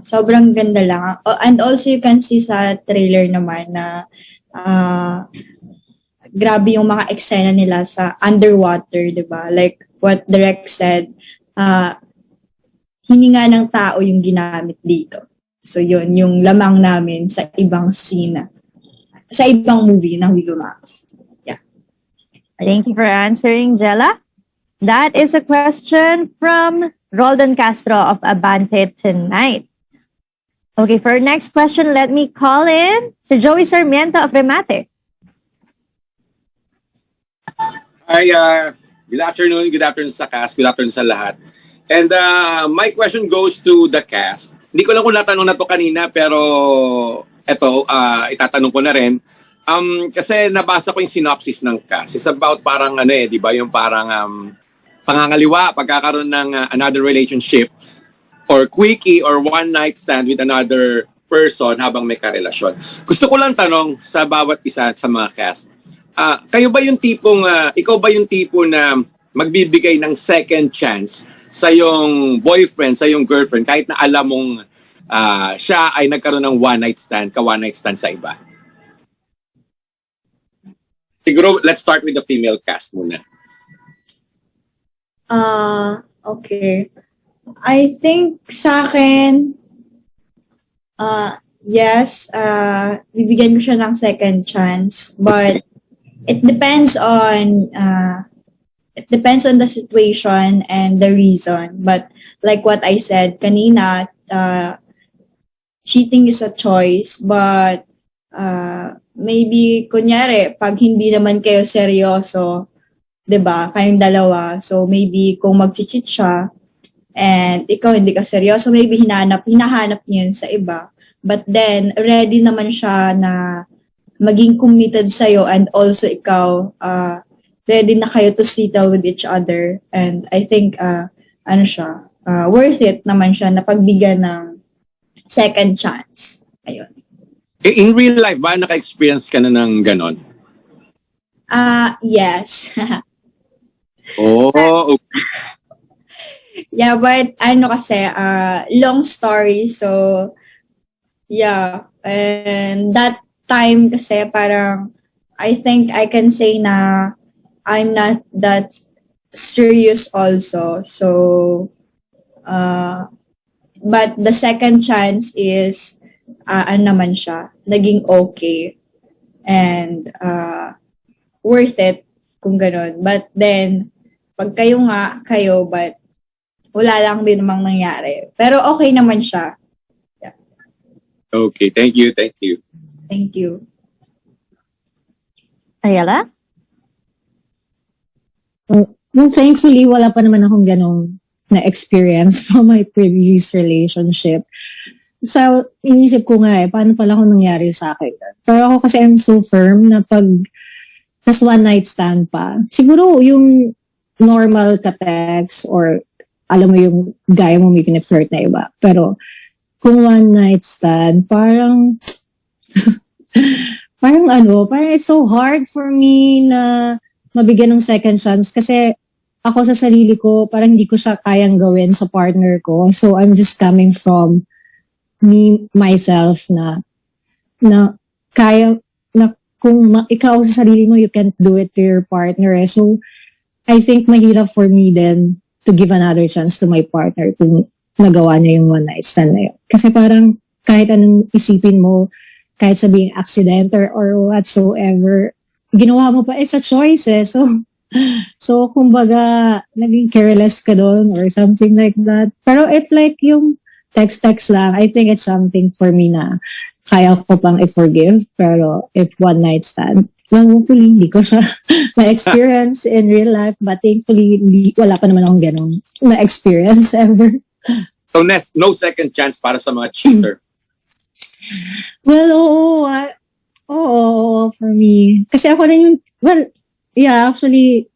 sobrang ganda lang. And also you can see sa trailer naman na grabe yung mga eksena nila sa underwater, di ba? Like what Direk said, hininga ng tao yung ginamit dito. So yun, yung lamang namin sa ibang scene, sa ibang movie ng Vivamax. Thank you for answering, Jela. That is a question from Roldan Castro of Abante Tonight. Okay, for our next question, let me call in Sir Joey Sarmiento of Remate. Hi, good afternoon. Good afternoon sa cast. Good afternoon sa lahat. And my question goes to the cast. Hindi ko lang kung natanong na to kanina, pero eto, itatanong ko na rin. Kasi nabasa ko yung synopsis ng cast. It's about parang di ba, yung parang pangangaliwa, pagkakaroon ng another relationship or quickie or one night stand with another person habang may karelasyon. Gusto ko lang tanong sa bawat isa sa mga cast. kayo ba yung tipong, ikaw ba yung tipo na magbibigay ng second chance sa yung boyfriend, sa yung girlfriend, kahit na alam mong siya ay nagkaroon ng one night stand sa iba? Siguro, let's start with the female cast muna. Okay. I think sa akin, yes, bibigyan ko siya ng second chance, but it depends on the situation and the reason. But like what I said kanina, cheating is a choice, but maybe kunyari pag hindi naman kayo seryoso, 'di ba? Kayong dalawa. So maybe kung mag-cheat siya and ikaw hindi ka seryoso, maybe hinahanap niyo yun sa iba. But then ready naman siya na maging committed sa'yo, and also ikaw ready na kayo to settle with each other. And I think worth it naman siya na pagbigyan ng second chance. Ayun. In real life ba, naka-experience ka na ng ganon? Yes. Oh, okay. Yeah, but kasi, long story. So, yeah. And that time kasi parang, I think I can say na I'm not that serious also. So, but the second chance is, naman siya, naging okay. And, worth it kung ganon. But then, pag kayo, but wala lang din namang nangyari. Pero okay naman siya. Yeah. Okay, thank you. Thank you. Ariella? Thankfully, wala pa naman akong ganong na-experience from my previous relationship. So, inisip ko nga paano pala kung nangyari sa akin. Pero ako kasi I'm so firm na pag tas one night stand pa, siguro yung normal ka-text or alam mo yung gaya mo may pinag-flirt na iba. Pero kung one night stand, parang parang it's so hard for me na mabigyan ng second chance kasi ako sa sarili ko, parang hindi ko siya kayang gawin sa partner ko. So I'm just coming from myself na kaya, na kung ikaw sa sarili mo, you can't do it to your partner. So I think mahirap for me then to give another chance to my partner kung nagawa niya yung one night stand na yun. Kasi parang kahit anong isipin mo, kahit sabing accident or whatsoever, ginawa mo pa, it's a choice eh. So kumbaga, naging careless ka doon or something like that. Pero it like yung text lang, I think it's something for me na kaya ko pang i-forgive. Pero if one night stand, hopefully hindi ko siya ma-experience in real life, but thankfully wala pa naman akong ganong na-experience ever. So, no second chance para sa mga cheater? Well, oo, for me. Kasi ako rin yung, actually,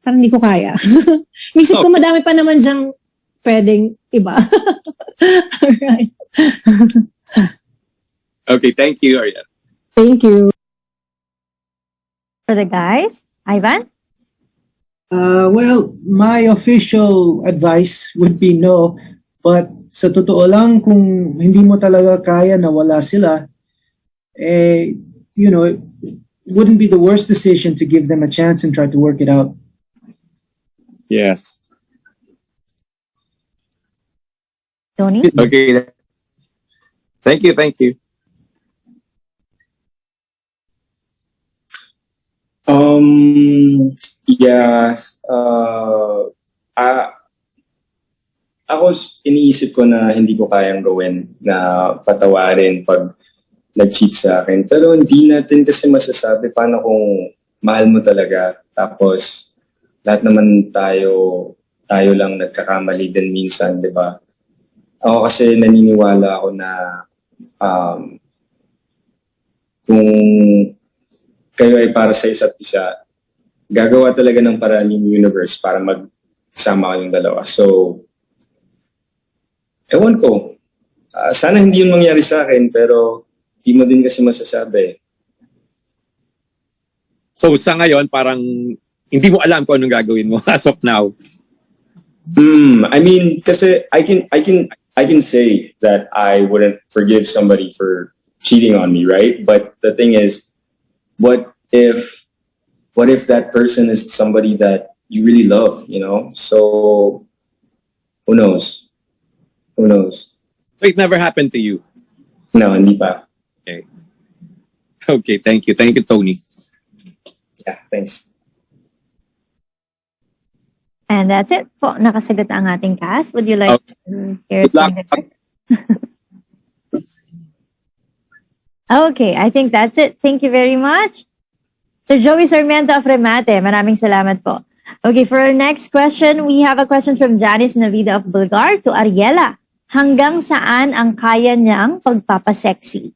parang hindi ko kaya. Isip ko madami pa naman dyang pwedeng iba. Alright. Okay, thank you, Ariella. Thank you. For the guys, Ivan? Well, my official advice would be no. But sa totoo lang, kung hindi mo talaga kaya na wala sila, it wouldn't be the worst decision to give them a chance and try to work it out. Yes. Tony? Okay. Thank you. Yes. Ako iniisip ko na hindi ko kayang gawin na patawarin pag nag-cheat sa akin. Pero hindi natin kasi masasabi paano kung mahal mo talaga. Tapos lahat naman tayo lang nagkakamali din minsan, di ba? Ako kasi naniniwala ako na kung kayo ay para sa isa't isa, gagawa talaga ng paraan yung universe para magsama kayong dalawa. So, ewan ko. Sana hindi yun mangyari sa akin, pero di mo din kasi masasabi. So sa ngayon, parang hindi mo alam kung anong gagawin mo as of now. I mean, kasi I can say that I wouldn't forgive somebody for cheating on me, right? But the thing is, what if that person is somebody that you really love, you know? So who knows? Who knows? So it never happened to you. No, hindi pa. Okay, thank you. Thank you, Tony. Yeah, thanks. And that's it po. Nakasagot ang ating cast. Would you like to hear it Good luck. from the Okay, I think that's it. Thank you very much. Sir Joey Sarmiento of Remate, maraming salamat po. Okay, for our next question, we have a question from Janice Navida of Bulgar to Ariella. Hanggang saan ang kaya niyang pagpapasexy?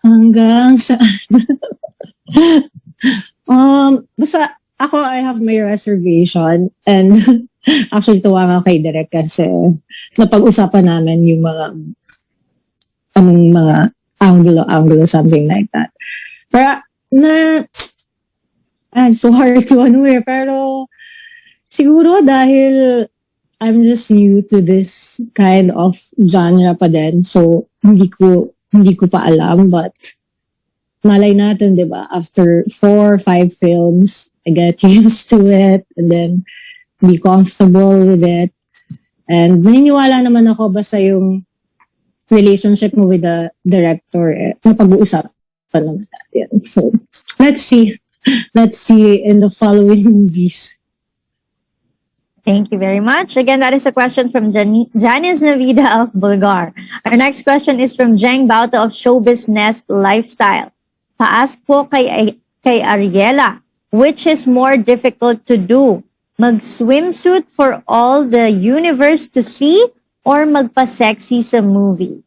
Hanggang sa basta ako, I have my reservation, and actually tuwa nga kay Direk kasi napag-usapan namin yung mga angulo, something like that. Pero so hard to pero siguro dahil I'm just new to this kind of genre pa din, so hindi ko pa alam, but malay natin, di ba? After 4 or 5 films, I get used to it and then be comfortable with it. And naniniwala naman ako basta yung relationship mo with the director, napag-uusap pa naman natin. So, let's see. Let's see in the following movies. Thank you very much. Again, that is a question from Janice Navida of Bulgar. Our next question is from Jeng Bauto of Showbiz Nest Lifestyle. Pa-ask po kay Ariella, which is more difficult to do? Mag-swimsuit for all the universe to see or magpa-sexy sa movie?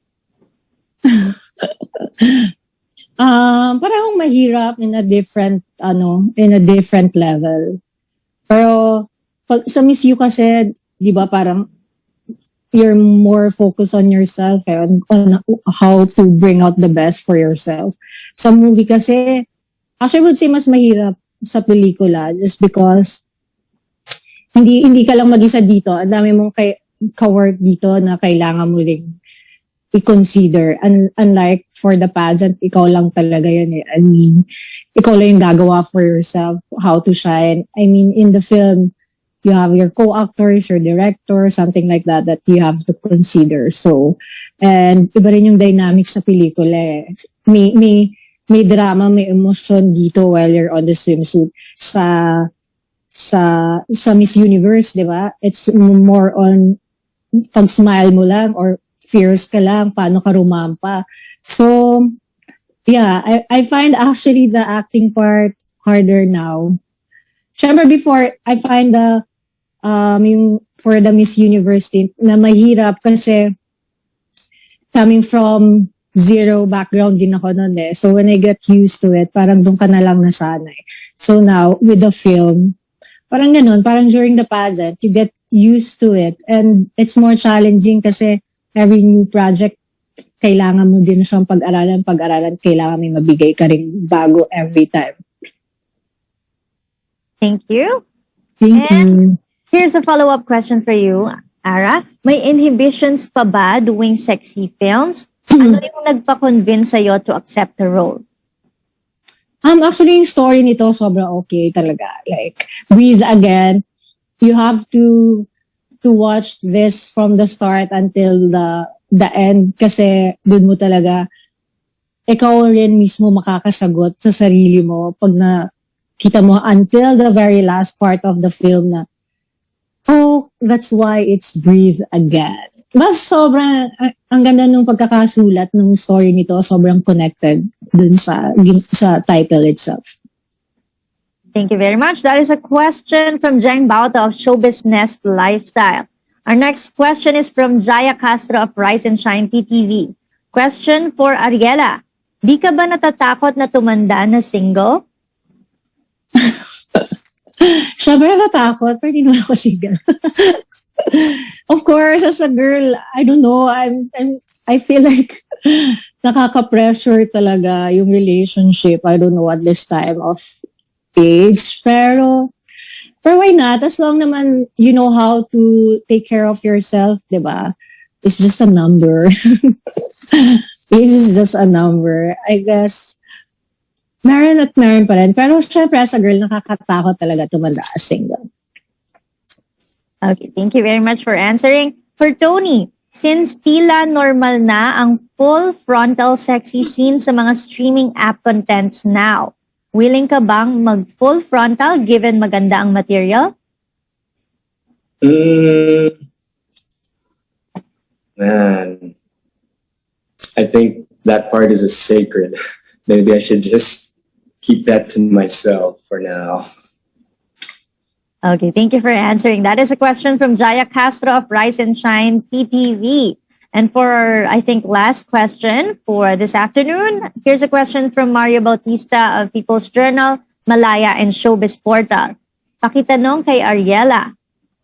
Parang mahirap in a different level. Pero pag sa Miss You kasi, di ba, parang you're more focused on yourself and on how to bring out the best for yourself. Sa movie kasi, actually I would say mas mahirap sa pelikula just because hindi ka lang mag-isa dito. Ang dami mong ka-work dito na kailangan mo ring i-consider. Unlike for the pageant, ikaw lang talaga yun eh. I mean, ikaw lang yung gagawa for yourself, how to shine. I mean, in the film, you have your co-actors, your director, something like that you have to consider. So, and iba rin yung dynamics sa pelikula eh. May drama, may emotion dito while you're on the swimsuit. Sa Miss Universe, di ba? It's more on pag-smile mo lang or fierce ka lang, paano ka rumampa. So, yeah, I find actually the acting part harder now. Siyempre before, I find yung for the Miss Universe na mahirap kasi coming from zero background din ako nun eh. So when I get used to it, parang doon ka na lang nasanay. So now, with the film, parang ganun, parang during the pageant, you get used to it. And it's more challenging kasi every new project, kailangan mo din siyang pag-aralan, kailangan may mabigay ka ring bago every time. Thank you. Thank you. Here's a follow-up question for you, Ara. May inhibitions pa ba doing sexy films? Ano yung nagpa-convince sa'yo to accept the role? Actually, yung story nito, sobrang okay talaga. Like, Breathe Again, you have to watch this from the start until the end kasi dun mo talaga, ikaw rin mismo makakasagot sa sarili mo pag kita mo until the very last part of the film na, oh, that's why it's Breathe Again. Mas sobrang, ang ganda nung pagkakasulat ng story nito, sobrang connected dun sa title itself. Thank you very much. That is a question from Jeng Bauta of Showbiz Nest Lifestyle. Our next question is from Jaya Castro of Rise and Shine PTV. Question for Ariella. Di ka ba natatakot na tumanda na single? Siyempre natatakot, pero di naman ako single. Of course, as a girl, I don't know, I feel like nakaka-pressure talaga yung relationship. I don't know at this time of age. Pero why not? As long naman you know how to take care of yourself, di ba? It's just a number. Age is just a number. I guess, meron at meron pa rin. Pero syempre, as a girl, nakakatakot talaga tumanda as single. Okay, thank you very much for answering. For Tony, since tila normal na ang full frontal sexy scene sa mga streaming app contents now, willing ka bang mag full frontal given maganda ang material? Man, I think that part is a sacred. Maybe I should just keep that to myself for now. Okay, thank you for answering. That is a question from Jaya Castro of Rise and Shine PTV. And for our, I think, last question for this afternoon, here's a question from Mario Bautista of People's Journal, Malaya, and Showbiz Portal. Pakitanong kay Ariella.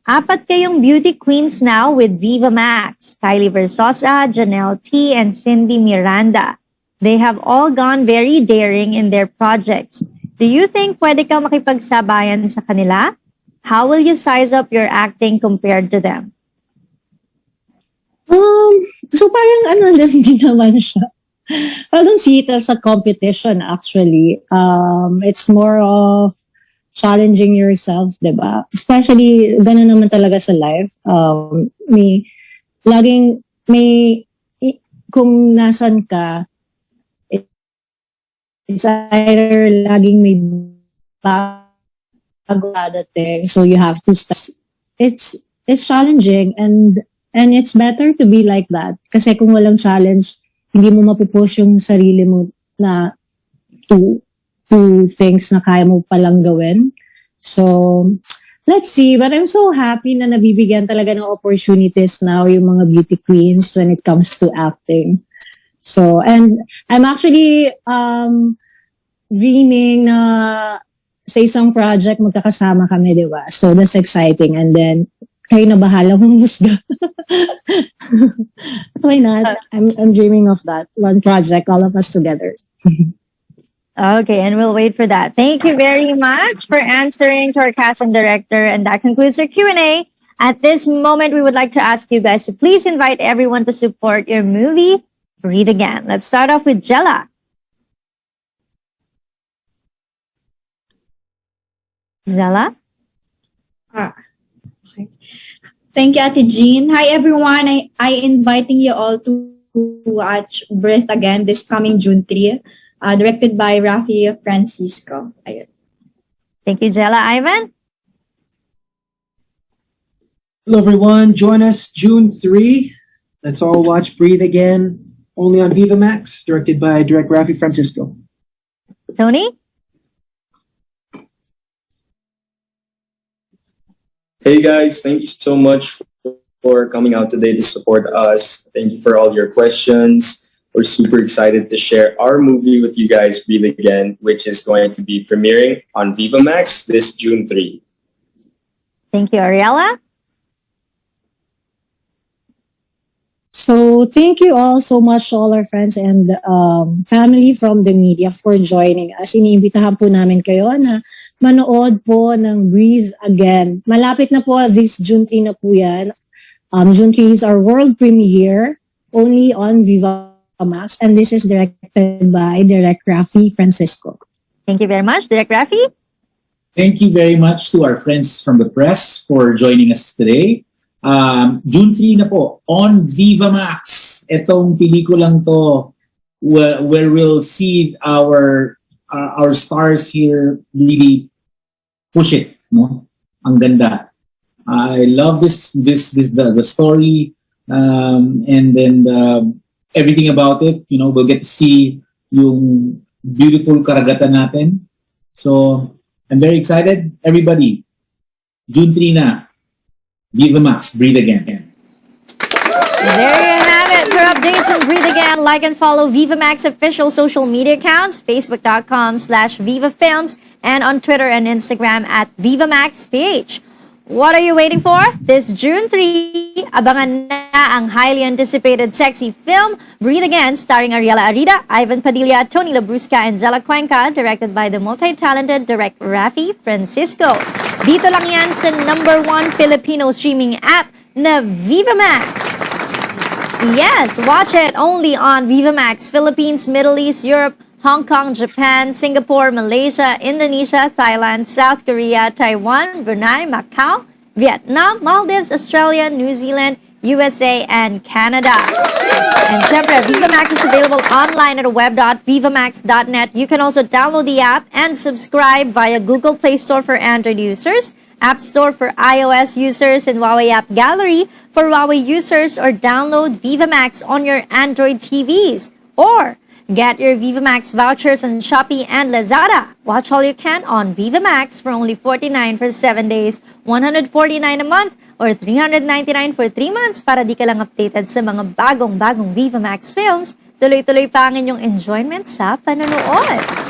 4 kayong beauty queens now with Vivamax, Kylie Versosa, Janelle T, and Cindy Miranda. They have all gone very daring in their projects. Do you think pwede ka makipagsabayan sa kanila? How will you size up your acting compared to them? So parang din naman siya. I don't see it as a competition actually. It's more of challenging yourself, diba? Especially, ganun naman talaga sa life. Kung nasan ka, it's either laging may bago dadating, so you have to it's challenging and it's better to be like that kasi kung walang challenge hindi mo mapupush yung sarili mo na to things na kaya mo palang gawin. So let's see, but I'm so happy na nabibigyan talaga ng opportunities now yung mga beauty queens when it comes to acting. So, and I'm actually dreaming na sa isang project, magkakasama kami, di ba? So, that's exciting. And then, kayo na bahala mong husga. But why not? I'm dreaming of that. One project, all of us together. Okay, and we'll wait for that. Thank you very much for answering to our casting director. And that concludes our Q&A. At this moment, we would like to ask you guys to please invite everyone to support your movie, Breathe Again. Let's start off with Jela. Jela? Okay. Thank you, Ate Jean. Hi, everyone. I inviting you all to watch Breathe Again this coming June 3, directed by Rafi Francisco. Ayun. Thank you, Jela. Ivan? Hello, everyone. Join us June 3. Let's all watch Breathe Again, only on Vivamax, directed by Rafi Francisco. Tony? Hey guys, thank you so much for coming out today to support us. Thank you for all your questions. We're super excited to share our movie with you guys, Breathe Again, which is going to be premiering on Vivamax this June 3. Thank you, Ariella. So, thank you all so much to all our friends and family from the media for joining us. Iniimbitahan po namin kayo na manood po ng Breathe Again. Malapit na po, this June 3 na po yan. June 3 is our world premiere, only on Vivamax, and this is directed by Direct Rafi Francisco. Thank you very much, Direct Rafi. Thank you very much to our friends from the press for joining us today. June 3 na po, on Vivamax. Itong pelikulang to where we'll see our stars here really push it, no? Ang ganda. I love the story, and then everything about it. You know, we'll get to see yung beautiful karagatan natin. So I'm very excited. Everybody, June 3 na. Vivamax, Breathe Again. There you have it. For updates on Breathe Again, like and follow Vivamax official social media accounts, facebook.com/VivaFilms, and on Twitter and Instagram at VivamaxPH. What are you waiting for? This June 3, abangan na ang highly anticipated sexy film, Breathe Again, starring Ariella Arida, Ivan Padilla, Tony Labrusca, and Jela Cuenca, directed by the multi-talented direct Rafi Francisco. Dito lang yan sa #1 Filipino streaming app na Vivamax. Yes, watch it only on Vivamax, Philippines, Middle East, Europe, Hong Kong, Japan, Singapore, Malaysia, Indonesia, Thailand, South Korea, Taiwan, Brunei, Macau, Vietnam, Maldives, Australia, New Zealand, USA, and Canada. And syempre, Vivamax is available online at web.vivamax.net. You can also download the app and subscribe via Google Play Store for Android users, App Store for iOS users, and Huawei App Gallery for Huawei users, or download Vivamax on your Android TVs. Or get your Vivamax vouchers on Shopee and Lazada. Watch all you can on Vivamax for only $49 for 7 days, $149 a month, or $399 for 3 months para di ka lang updated sa mga bagong-bagong Vivamax films. Tuloy-tuloy pa ang inyong enjoyment sa panonood.